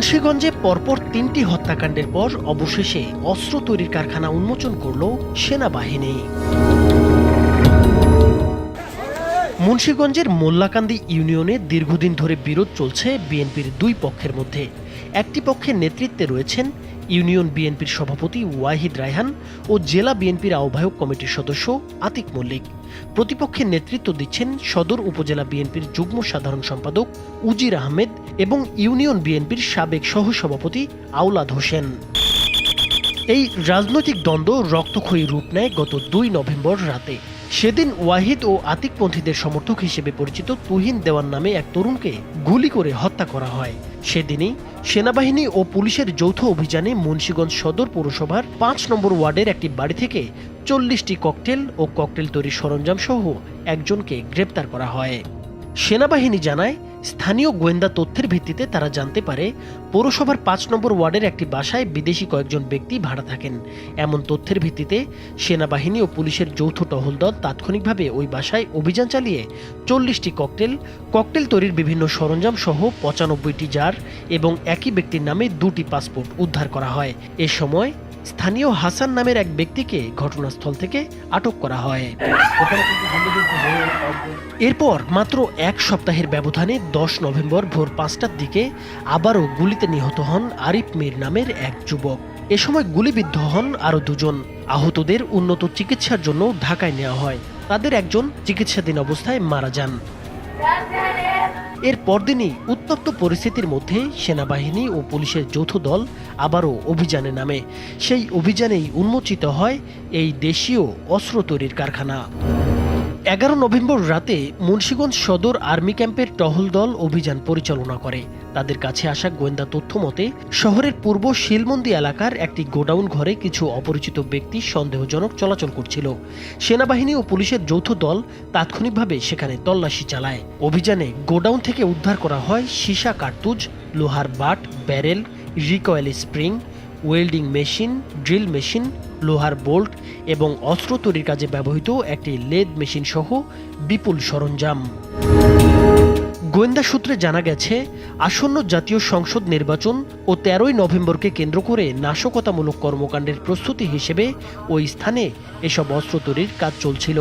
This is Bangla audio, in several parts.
মুন্সিগঞ্জে পরপর ৩টি হত্যাকাণ্ডের পর অবশেষে অস্ত্র তৈরির কারখানা উন্মোচন করল সেনাবাহিনী। মুন্সিগঞ্জের মোল্লাকান্দি ইউনিয়নে দীর্ঘদিন ধরে বিরোধ চলছে বিএনপির দুই পক্ষের মধ্যে। একটি পক্ষের নেতৃত্বে রয়েছেন ইউনিয়ন বিএনপির সভাপতি ওয়াহিদ রায়হান ও জেলা বিএনপির আহ্বায়ক কমিটির সদস্য আতিক মল্লিক। প্রতিপক্ষের নেতৃত্ব দিচ্ছেন সদর উপজেলা বিএনপির যুগ্ম সাধারণ সম্পাদক উজির আহমেদ এবং ইউনিয়ন বিএনপির সাবেক সহসভাপতি আওলাদ হোসেন। এই রাজনৈতিক দ্বন্দ্ব রক্তক্ষয়ী রূপ নেয় গত ২ নভেম্বর রাতে। সেদিন ওয়াহিদ ও আতিকপন্থীদের সমর্থক হিসেবে পরিচিত তুহিন দেওয়ান নামে এক তরুণকে গুলি করে হত্যা করা হয়। সেদিনই সেনাবাহিনী ও পুলিশের যৌথ অভিযানে মুন্সিগঞ্জ সদর পৌরসভার ৫ নম্বর ওয়ার্ডের একটি বাড়ি থেকে ৪০টি ককটেল ও ককটেল তৈরির সরঞ্জাম সহ একজনকে গ্রেপ্তার করা হয়। সেনাবাহিনী জানায়, স্থানীয় গোয়েন্দা তথ্যের ভিত্তিতে তারা জানতে পারে পৌরসভার ৫ নম্বর ওয়ার্ডের একটি বাসায় বিদেশি কয়েকজন ব্যক্তি ভাড়া থাকেন। এমন তথ্যের ভিত্তিতে সেনাবাহিনী ও পুলিশের যৌথ টহল দল তাৎক্ষণিকভাবে ওই বাসায় অভিযান চালিয়ে ৪০টি ককটেল তৈরির বিভিন্ন সরঞ্জাম সহ ৯৫টি জার এবং একই ব্যক্তির নামে ২টি পাসপোর্ট উদ্ধার করা হয়। এ সময় স্থানীয় হাসান নামের এক ব্যক্তিকে ঘটনাস্থল থেকে আটক করা হয়। এরপর মাত্র এক সপ্তাহের ব্যবধানে ১০ নভেম্বর ভোর ৫টার দিকে আবারও গুলিতে নিহত হন আরিফ মীর নামের এক যুবক। এ সময় গুলিবিদ্ধ হন আরও দুজন। আহতদের উন্নত চিকিৎসার জন্য ঢাকায় নেওয়া হয়। তাদের একজন চিকিৎসাধীন অবস্থায় মারা যান। এর পরদিনই উত্তপ্ত পরিস্থিতির মধ্যে সেনাবাহিনী ও পুলিশের যৌথ দল আবারও অভিযানে নামে। সেই অভিযানেই উন্মোচিত হয় এই দেশীয় অস্ত্র তৈরির কারখানা। ১১ নভেম্বর রাতে মুন্সিগঞ্জ সদর আর্মি ক্যাম্পের টহল দল অভিযান পরিচালনা করে। তাদের কাছে আসা গোয়েন্দা তথ্য মতে শহরের পূর্ব শিলমন্দি এলাকার একটি গোডাউন ঘরে কিছু অপরিচিত ব্যক্তি সন্দেহজনক চলাচল করছিল। সেনাবাহিনী ও পুলিশের যৌথ দল তাৎক্ষণিকভাবে সেখানে তল্লাশি চালায়। অভিযানে গোডাউন থেকে উদ্ধার করা হয় সীসা কার্তুজ, লোহার but, barrel, recoil spring, welding machine, drill machine, লোহার বোল্ট এবং অস্ত্র তৈরির কাজে ব্যবহৃত একটি লেদ মেশিন সহ বিপুল সরঞ্জাম। গোয়েন্দা সূত্রে জানা গেছে, আসন্ন জাতীয় সংসদ নির্বাচন ও ১৩ই নভেম্বরকে কেন্দ্র করে নাশকতামূলক কর্মকাণ্ডের প্রস্তুতি হিসেবে ওই স্থানে এসব অস্ত্র তৈরির কাজ চলছিল।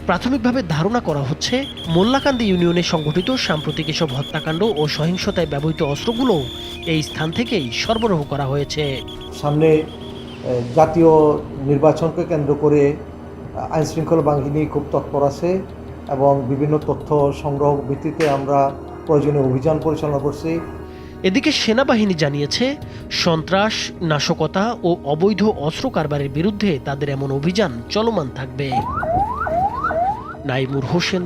প্রাথমিকভাবে ধারণা করা হচ্ছে, মোল্লাকান্দি ইউনিয়নে সংঘটিত সাম্প্রতিক এসব হত্যাকাণ্ড ও সহিংসতায় ব্যবহৃত অস্ত্রগুলো এই স্থান থেকেই সরবরাহ করা হয়েছে। সামনে জাতীয় নির্বাচনকে কেন্দ্র করে আইনশৃঙ্খলা বাহিনী খুব তৎপর আছে এবং বিভিন্ন তথ্য সংগ্রহ ভিত্তিতে আমরা প্রয়োজনীয় অভিযান পরিচালনা করছি। এদিকে সেনাবাহিনী জানিয়েছে, সন্ত্রাস, নাশকতা ও অবৈধ অস্ত্র কারবারের বিরুদ্ধে তাদের এমন অভিযান চলমান থাকবে। নাইমুর হোসেন,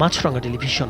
মাছরাঙা টেলিভিশন।